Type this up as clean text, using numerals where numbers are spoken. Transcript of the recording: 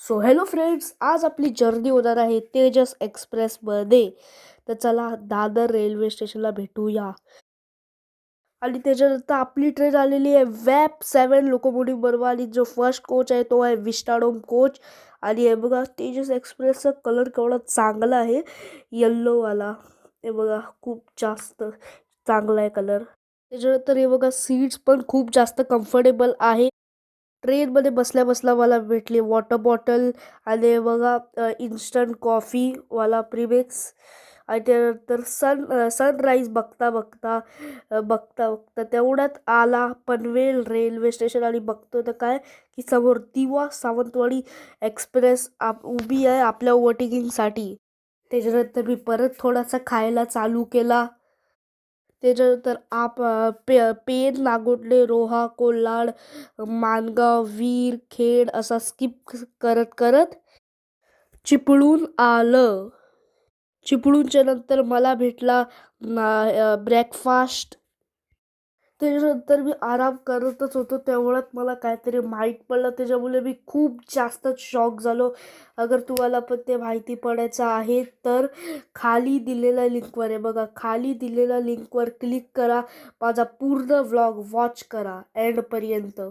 So hello friends, आज आपली journey होणार आहे तेजस एक्सप्रेसमध्ये. तर चला दादर रेल्वे स्टेशनला भेटूया. आणि त्याच्यानंतर आपली ट्रेन आलेली आहे वॅप 7 लोकोमोटिव्ह बरोबर. आणि जो फर्स्ट कोच आहे तो आहे विस्टाडोम कोच. आणि हे बघा तेजस एक्सप्रेसचा कलर केवढा चांगला आहे, येल्लोवाला. हे बघा खूप जास्त चांगला आहे कलर. त्याच्यानंतर हे बघा सीट्स पण खूप जास्त कम्फर्टेबल आहे. ट्रेनमध्ये बसल्या बसल्या मला भेटली वॉटर बॉटल. आणि हे बघा इन्स्टंट कॉफीवाला प्रीमिक्स. आणि त्यानंतर सनराईज बघता तेवढ्यात आला पनवेल रेल्वे स्टेशन. आणि बघतो तर काय की समोर दिवा सावंतवाडी एक्सप्रेस उभी आहे आपल्या ओव्हरटेकिंगसाठी. त्याच्यानंतर मी परत थोडासा खायला चालू केला. त्याच्यानंतर पेन, नागोटले, रोहा, कोल्हाड, माणगाव, वीर, खेड असा स्किप करत करत चिपळूण आलं. चिपळूणच्या नंतर मला भेटला ब्रेकफास्ट. त्याच्यानंतर मी आराम करतच होतो तेवढ्यात मला काहीतरी माहीत पडलं. त्याच्यामुळे मी खूप जास्त शॉक झालो. अगर तुम्हाला पण ते माहिती पडायचं आहे तर खाली दिलेल्या लिंकवर आहे बघा, खाली दिलेल्या लिंकवर क्लिक करा. माझा पूर्ण व्लॉग वॉच करा एंडपर्यंत.